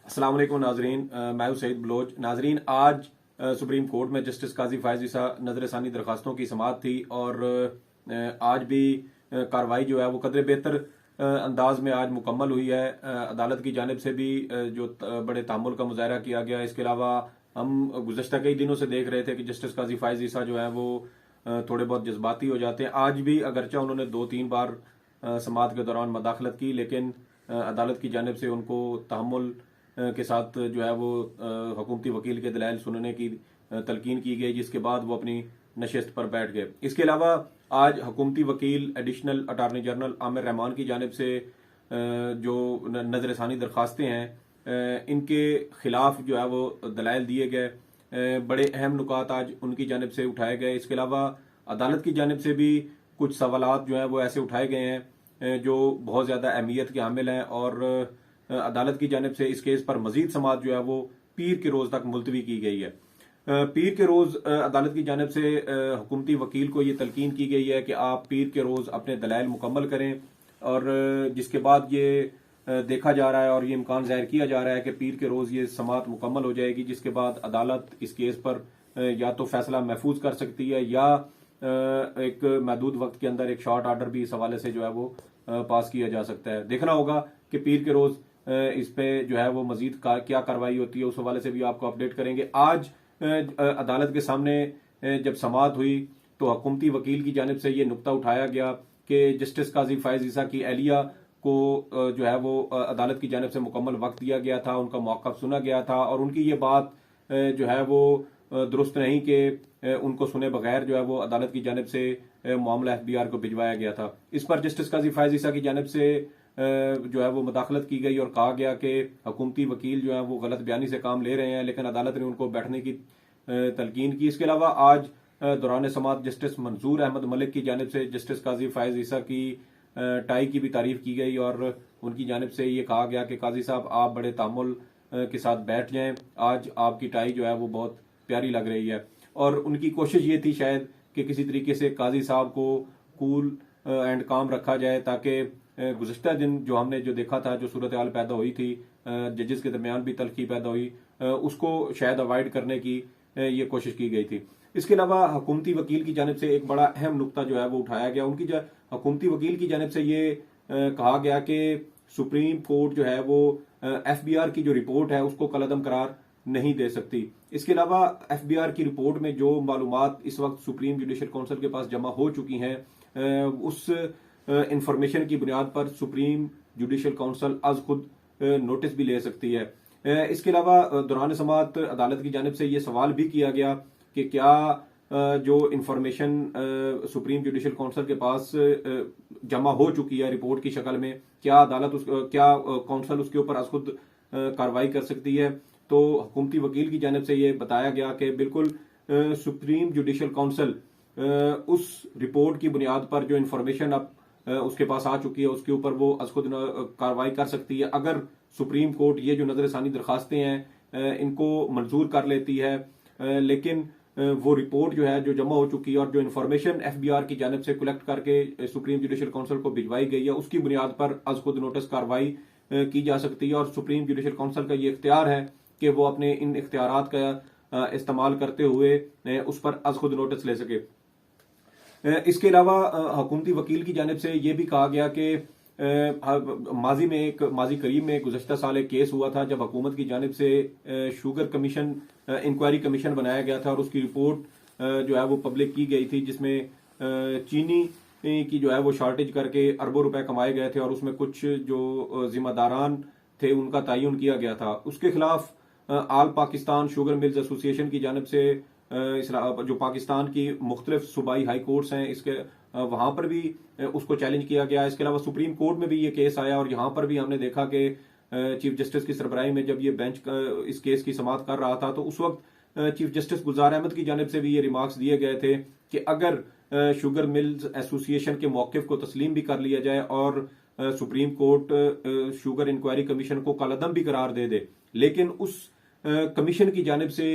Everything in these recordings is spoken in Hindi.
अस्सलाम वालेकुम नाजरीन, मैं हूं सईद बलोच। नाजरीन, आज सुप्रीम कोर्ट में जस्टिस काजी फायज ईसा नजरसानी दरखास्तों की समाअत थी और आज भी कार्रवाई जो है वो कदरे बेहतर अंदाज में आज मुकम्मल हुई है। अदालत की जानिब से भी जो बड़े तामुल का मुजाहरा किया गया। इसके अलावा हम गुज़श्ता कई दिनों से देख रहे थे कि जस्टिस काजी फायज ईसा जो है वो थोड़े बहुत जज्बाती हो जाते हैं। आज भी अगरचा उन्होंने 2-3 बार समाअत के दौरान मदाखलत की, लेकिन अदालत की जानिब से उनको तहम्मुल के साथ जो है वो हुकूमती वकील के दलाइल सुनने की तलकीन की गई, जिसके बाद वो अपनी नशिस्त पर बैठ गए। इसके अलावा आज हुकूमती वकील additional attorney general Aamir Rahman की जानिब से जो नजरसानी दरखास्तें हैं इनके खिलाफ जो है वो दलाइल दिए गए। बड़े अहम नुकात आज उनकी जानिब से उठाए गए। इसके अलावा अदालत की जानिब से भी कुछ सवालात जो है वो ऐसे उठाए गए हैं जो बहुत ज़्यादा अहमियत के हामिल हैं और अदालत की जानिब से इस केस पर मजीद समाअत जो है वो पीर के रोज तक मुलतवी की गई है। पीर के रोज अदालत की जानिब से हुकूमती वकील को ये तलकीन की गई है कि आप पीर के रोज अपने दलाइल मुकम्मल करें और जिसके बाद ये देखा जा रहा है और ये इम्कान जाहिर किया जा रहा है कि पीर के रोज ये समाअत मुकम्मल हो जाएगी, जिसके बाद अदालत इस केस पर या तो फैसला महफूज कर सकती है या एक महदूद वक्त के अंदर एक शॉर्ट आर्डर भी इस हवाले से जो है वो पास किया जा सकता है। देखना होगा कि पीर के रोज इस पे जो है वो मजीद क्या कार्रवाई होती है, उस हवाले से भी आपको अपडेट करेंगे। आज अदालत के सामने जब समाअत हुई तो हुकूमती वकील की जानिब से ये नुक्ता उठाया गया कि जस्टिस काजी फायज ईसा की एहलिया को जो है वो अदालत की जानिब से मुकम्मल वक्त दिया गया था, उनका मौक़िफ़ सुना गया था और उनकी ये बात जो है वो दुरुस्त नहीं कि उनको सुने बगैर जो है वो अदालत की जानिब से मामला FBI को भिजवाया गया था। इस पर जस्टिस काजी फायज ईसा की जानिब से जो है वो मुदाखलत की गई और कहा गया कि हुकूमती वकील जो है वो गलत बयानी से काम ले रहे हैं, लेकिन अदालत ने उनको बैठने की तलकीन की। इसके अलावा आज दौरान समाअत जस्टिस मंजूर अहमद मलिक की जानिब से जस्टिस काजी फायज ईसा की टाई की भी तारीफ की गई और उनकी जानिब से ये कहा गया कि काजी साहब आप बड़े तामुल के साथ बैठ जाएं, आज आपकी टाई जो है वो बहुत प्यारी लग रही है। और उनकी कोशिश ये थी शायद कि किसी तरीके से काजी साहब को कूल एंड काम रखा जाए ताकि गुज़श्ता दिन जो हमने जो देखा था, जो सूरत हाल पैदा हुई थी, जजेस के दरमियान भी तलखी पैदा हुई, उसको शायद अवॉइड करने की ये कोशिश की गई थी। इसके अलावा हुकूमती वकील की जानिब से एक बड़ा अहम नुक्ता जो है वो उठाया गया। उनकी हुकूमती वकील की जानिब से ये कहा गया कि सुप्रीम कोर्ट जो है वो FBI की जो रिपोर्ट है उसको कलअदम करार नहीं दे सकती। इसके अलावा FBI की रिपोर्ट में जो मालूमात इस वक्त सुप्रीम जुडिशल काउंसिल के पास जमा हो चुकी हैं उस इंफॉर्मेशन की बुनियाद पर सुप्रीम जुडिशल काउंसिल आज खुद नोटिस भी ले सकती है। इसके अलावा दौरान समाअत अदालत की जानिब से ये सवाल भी किया गया कि क्या जो इंफॉर्मेशन सुप्रीम जुडिशल काउंसिल के पास जमा हो चुकी है रिपोर्ट की शक्ल में, क्या अदालत क्या काउंसिल उसके ऊपर आज खुद कार्रवाई कर सकती है। तो हुकूमती वकील की जानिब से ये बताया गया कि बिल्कुल सुप्रीम जुडिशल काउंसिल उस रिपोर्ट की बुनियाद पर जो इंफॉर्मेशन अब उसके पास आ चुकी है उसके ऊपर वो आज खुद कार्रवाई कर सकती है। अगर सुप्रीम कोर्ट ये जो नजरसानी दरखास्तें हैं इनको मंजूर कर लेती है, लेकिन वो रिपोर्ट जो है जो जमा हो चुकी है और जो इन्फॉर्मेशन FBI की जानिब से कलेक्ट करके सुप्रीम जुडिशल काउंसिल को भिजवाई गई है उसकी बुनियाद पर आज खुद नोटिस कार्रवाई की जा सकती है। और सुप्रीम जुडिशल काउंसिल का ये इख्तियार है कि वो अपने इन इख्तियारात का इस्तेमाल करते हुए उस पर आज खुद नोटिस ले सके। इसके अलावा हुकूमती वकील की जानिब से ये भी कहा गया कि माजी करीब में गुज़श्ता साल एक केस हुआ था जब हुकूमत की जानिब से शुगर कमीशन इंक्वायरी कमीशन बनाया गया था और उसकी रिपोर्ट जो है वो पब्लिक की गई थी, जिसमें चीनी की जो है वो शॉर्टेज करके अरबों रुपए कमाए गए थे और उसमें कुछ जो जिम्मेदारान थे उनका तयन किया गया था। उसके खिलाफ आल पाकिस्तान शुगर मिल्स एसोसिएशन की जानिब से जो पाकिस्तान की मुख्तलिफ सूबाई हाई कोर्ट्स हैं इसके वहां पर भी उसको चैलेंज किया गया। इसके अलावा सुप्रीम कोर्ट में भी ये केस आया और यहाँ पर भी हमने देखा कि चीफ जस्टिस की सरबराही में जब ये बेंच इस केस की समाअत कर रहा था तो उस वक्त चीफ जस्टिस गुलजार अहमद की जानिब से भी ये रिमार्क्स दिए गए थे कि अगर शुगर मिल्स एसोसिएशन के मौक़िफ़ को तस्लीम भी कर लिया जाए और supreme court sugar inquiry commission को कलअदम भी करार दे दे, लेकिन उस कमीशन की जानिब से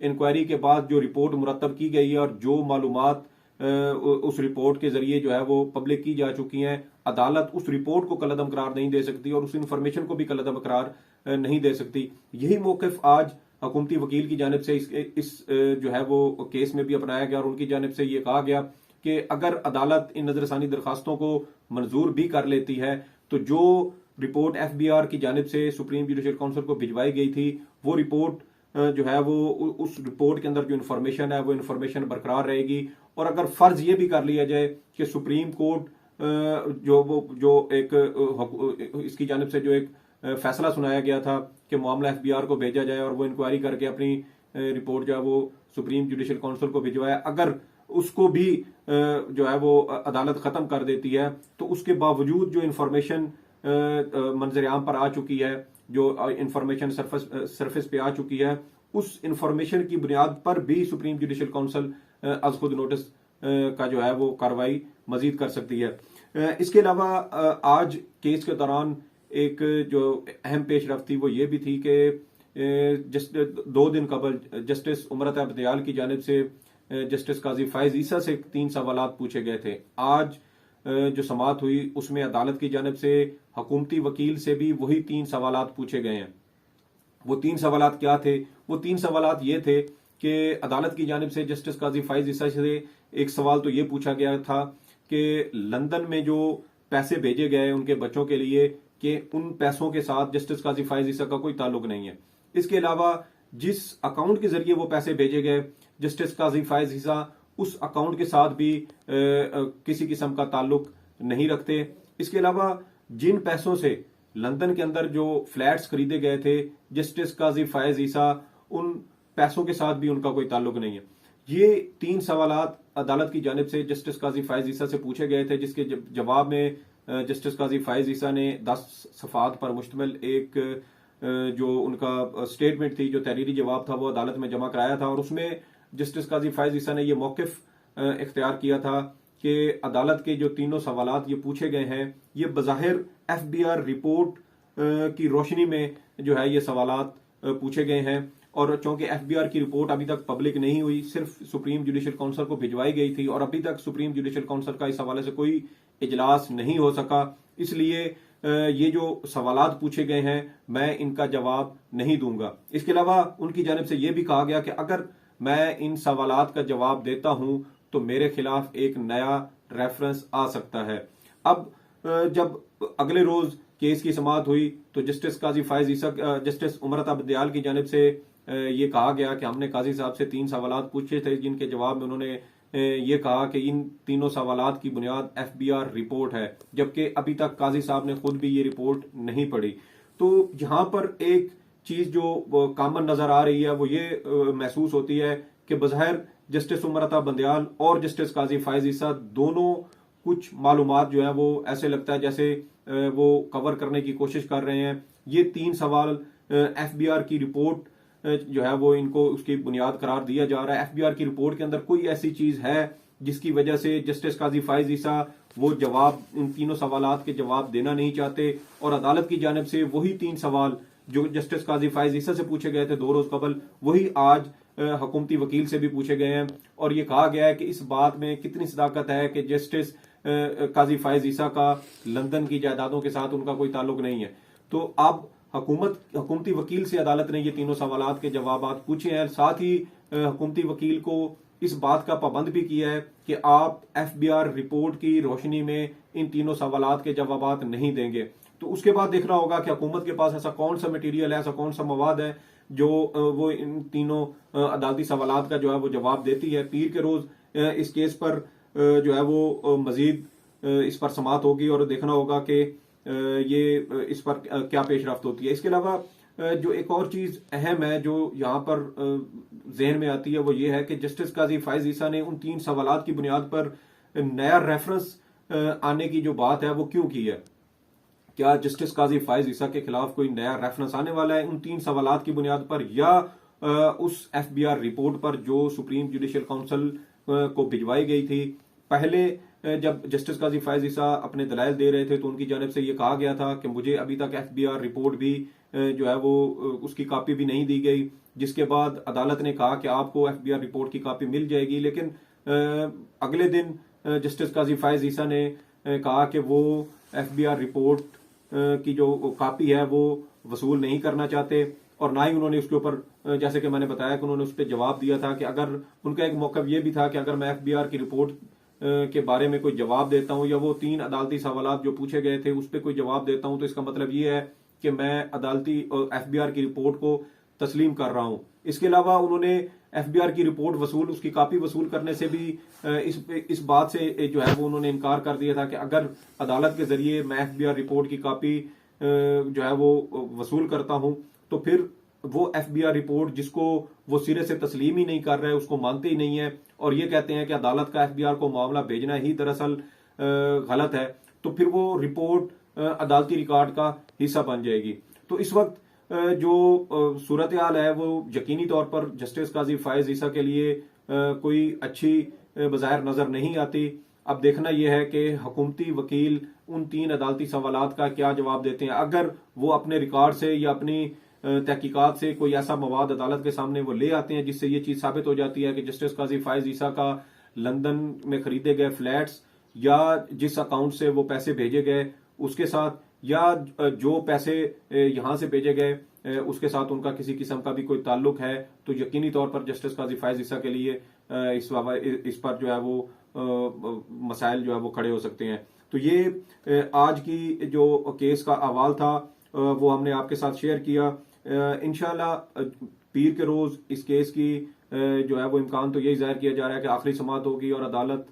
इंक्वायरी के बाद जो रिपोर्ट मुरतब की गई है और जो मालूमात उस रिपोर्ट के जरिए जो है वो पब्लिक की जा चुकी हैं, अदालत उस रिपोर्ट को कलअदम करार नहीं दे सकती और उस इंफॉर्मेशन को भी कलअदम करार नहीं दे सकती। यही मौकिफ आज हुकूमती वकील की जानिब से इस जो है वो केस में भी अपनाया गया और उनकी जानिब से ये कहा गया कि अगर अदालत इन नजरसानी दरखास्तों को मंजूर भी कर लेती है तो जो रिपोर्ट एफबीआर की जानिब से सुप्रीम जुडिशल काउंसिल को भिजवाई गई थी वो रिपोर्ट जो है वो उस रिपोर्ट के अंदर जो इन्फॉर्मेशन है वो इन्फॉर्मेशन बरकरार रहेगी। और अगर फर्ज ये भी कर लिया जाए कि सुप्रीम कोर्ट जो एक इसकी जानिब से जो एक फैसला सुनाया गया था कि मामला एफबीआर को भेजा जाए और वो इंक्वायरी करके अपनी रिपोर्ट जो है वो सुप्रीम जुडिशल काउंसिल को भिजवाए, अगर उसको भी जो है वो अदालत खत्म कर देती है तो उसके बावजूद जो इन्फॉर्मेशन मंजर आम पर आ चुकी है, जो इन्फॉर्मेशन सरफेस पे आ चुकी है, उस इन्फॉर्मेशन की बुनियाद पर भी सुप्रीम जुडिशल काउंसिल आज खुद नोटिस का जो है वो कार्रवाई मजीद कर सकती है। इसके अलावा आज केस के दौरान एक जो अहम पेशरफ्त थी वो ये भी थी कि 2 दिन कबल जस्टिस उमरत अब्दियाल की जानिब से जस्टिस काजी फायज ईसा से 3 सवालात पूछे गए थे। आज जो समाअत हुई उसमें अदालत की जानिब से हुकूमती वकील से भी वही 3 सवालात पूछे गए हैं। वो 3 सवालात क्या थे? वो 3 सवालात ये थे कि अदालत की जानिब से जस्टिस काजी फायज ईसा से एक सवाल तो ये पूछा गया था कि लंदन में जो पैसे भेजे गए उनके बच्चों के लिए, कि उन पैसों के साथ जस्टिस काजी फायज ईसा का कोई ताल्लुक नहीं है। इसके अलावा जिस अकाउंट के जरिए वो पैसे भेजे गए जस्टिस काजी फायज ईसा उस अकाउंट के साथ भी किसी किस्म का ताल्लुक नहीं रखते। इसके अलावा जिन पैसों से लंदन के अंदर जो फ्लैट्स खरीदे गए थे जस्टिस काजी फायज ईसा उन पैसों के साथ भी उनका कोई ताल्लुक नहीं है। ये 3 सवालात अदालत की जानिब से जस्टिस काजी फायज ईसा से पूछे गए थे, जिसके जवाब में जस्टिस काजी फायज ईसा ने 10 सफ़ात पर मुश्तमिल एक जो उनका स्टेटमेंट थी, जो तहरीरी जवाब था, वो अदालत में जमा कराया था। और उसमें जस्टिस काजी फायज ईसा ने यह मौकिफ इख्तियार किया था कि अदालत के जो 3 सवालात ये पूछे गए हैं ये बज़ाहिर एफबीआर रिपोर्ट की रोशनी में जो है ये सवालात पूछे गए हैं। और चूंकि एफबीआर की रिपोर्ट अभी तक पब्लिक नहीं हुई, सिर्फ सुप्रीम जुडिशल काउंसिल को भिजवाई गई थी और अभी तक सुप्रीम जुडिशल काउंसिल का इस हवाले से कोई इजलास नहीं हो सका, इसलिए ये जो सवालात पूछे गए हैं मैं इनका जवाब नहीं दूंगा। इसके अलावा उनकी जानिब से यह भी कहा गया कि अगर मैं इन सवालात का जवाब देता हूं तो मेरे खिलाफ एक नया रेफरेंस आ सकता है। अब जब अगले रोज केस की समाअत हुई तो जस्टिस काजी फायज ईसा जस्टिस उमरत अब्दियाल की जानिब से ये कहा गया कि हमने काजी साहब से 3 सवालात पूछे थे, जिनके जवाब में उन्होंने ये कहा कि इन 3 सवालात की बुनियाद एफबीआर रिपोर्ट है, जबकि अभी तक काजी साहब ने खुद भी ये रिपोर्ट नहीं पढ़ी। तो यहाँ पर एक चीज जो कॉमन नजर आ रही है वो ये महसूस होती है कि बज़ाहिर जस्टिस उमरत बंदियाल और जस्टिस काजी फायज ईसा दोनों कुछ मालूमात जो है वो ऐसे लगता है जैसे वो कवर करने की कोशिश कर रहे हैं। ये 3 सवाल एफबीआर की रिपोर्ट जो है वो इनको उसकी बुनियाद करार दिया जा रहा है। एफबीआर की रिपोर्ट के अंदर कोई ऐसी चीज है जिसकी वजह से जस्टिस काजी फायज ईसा वो जवाब इन 3 सवालात के जवाब देना नहीं चाहते और अदालत की जानिब से वही 3 सवाल जो जस्टिस काजी फायज ईसा से पूछे गए थे 2 रोज कबल, वही आज हुकूमती वकील से भी पूछे गए हैं। और ये कहा गया है कि इस बात में कितनी सदाकत है कि जस्टिस काजी फायज ईसा का लंदन की जायदादों के साथ उनका कोई ताल्लुक नहीं है। तो अब हुकूमती वकील से अदालत ने ये 3 सवालात के जवाब पूछे हैं। साथ ही हुकूमती वकील को इस बात का पाबंद भी किया है कि आप एफबीआर रिपोर्ट की रोशनी में इन 3 सवालात के जवाब नहीं देंगे। तो उसके बाद देखना होगा कि हुकूमत के पास ऐसा कौन सा मटेरियल है, ऐसा कौन सा मवाद है जो वो इन 3 अदालती सवालात का जो है वो जवाब देती है। पीर के रोज इस केस पर जो है वो मजीद इस पर समाअत होगी और देखना होगा कि ये इस पर क्या पेशरफ्त होती है। इसके अलावा जो एक और चीज अहम है जो यहाँ पर जहन में आती है वो ये है कि जस्टिस काजी फायज ईसा ने उन 3 सवालात की बुनियाद पर नया रेफरेंस आने की जो बात है वो क्यों की है? क्या जस्टिस काजी फायज ईसा के खिलाफ कोई नया रेफरेंस आने वाला है उन 3 सवालात की बुनियाद पर, या उस एफबीआर रिपोर्ट पर जो सुप्रीम जुडिशल काउंसिल को भिजवाई गई थी? पहले जब जस्टिस काजी फायज ईसा अपने दलाइल दे रहे थे तो उनकी जानिब से ये कहा गया था कि मुझे अभी तक एफबीआर रिपोर्ट भी जो है वो उसकी कॉपी भी नहीं दी गई, जिसके बाद अदालत ने कहा कि आपको एफबीआर रिपोर्ट की कॉपी मिल जाएगी। लेकिन अगले दिन जस्टिस काजी फायज ईसा ने कहा कि वो एफबीआर रिपोर्ट की जो कॉपी है वो वसूल नहीं करना चाहते और ना ही उन्होंने उसके ऊपर, जैसे कि मैंने बताया कि उन्होंने उस पर जवाब दिया था कि अगर उनका एक मौक़िफ़ ये भी था कि अगर मैं एफबीआर की रिपोर्ट के बारे में कोई जवाब देता हूं या वो 3 अदालती सवालात जो पूछे गए थे उस पर कोई जवाब देता हूं तो इसका मतलब ये है कि मैं अदालती एफबीआर की रिपोर्ट को तस्लीम कर रहा हूं। इसके अलावा उन्होंने एफबीआर की रिपोर्ट वसूल, उसकी कॉपी वसूल करने से भी इस बात से जो है वो उन्होंने इनकार कर दिया था कि अगर अदालत के जरिए मैं एफबीआर रिपोर्ट की कॉपी जो है वो वसूल करता हूं तो फिर वो एफबीआर रिपोर्ट जिसको वो सिरे से तस्लीम ही नहीं कर रहे, उसको मानते ही नहीं है और ये कहते हैं कि अदालत का एफबीआर को मामला भेजना ही दरअसल गलत है, तो फिर वो रिपोर्ट अदालती रिकॉर्ड का हिस्सा बन जाएगी। तो इस वक्त जो सूरत हाल है वो यकीनी तौर पर जस्टिस काजी फायज ईसा के लिए कोई अच्छी बज़ाहिर नजर नहीं आती। अब देखना यह है कि हुकूमती वकील उन 3 अदालती सवालात का क्या जवाब देते हैं। अगर वो अपने रिकॉर्ड से या अपनी तहकीकात से कोई ऐसा मवाद अदालत के सामने वो ले आते हैं जिससे ये चीज साबित हो जाती है कि जस्टिस काजी फायज ईसा का लंदन में खरीदे गए फ्लैट्स या जिस अकाउंट से वो पैसे भेजे गए उसके साथ या जो पैसे यहां से भेजे गए उसके साथ उनका किसी किस्म का भी कोई ताल्लुक है, तो यकीनी तौर पर जस्टिस काजी फायज ईसा के लिए इस पर जो है वो मसाइल जो है वो खड़े हो सकते हैं। तो ये आज की जो केस का अहवाल था वो हमने आपके साथ शेयर किया। इंशाल्लाह पीर के रोज इस केस की जो है वो इम्कान तो यही जाहिर किया जा रहा है कि आखिरी समाअत होगी और अदालत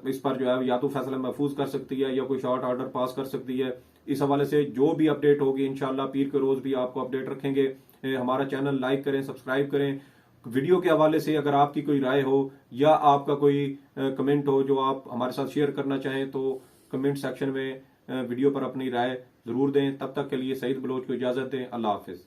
इस पर जो है या तो फैसला महफूज कर सकती है या कोई शॉर्ट ऑर्डर पास कर सकती है। इस हवाले से जो भी अपडेट होगी इंशाल्लाह पीर के रोज भी आपको अपडेट रखेंगे। हमारा चैनल लाइक करें, सब्सक्राइब करें। वीडियो के हवाले से अगर आपकी कोई राय हो या आपका कोई कमेंट हो जो आप हमारे साथ शेयर करना चाहें तो कमेंट सेक्शन में वीडियो पर अपनी राय जरूर दें। तब तक के लिए सईद बलोच को इजाजत दें। अल्लाह हाफिज।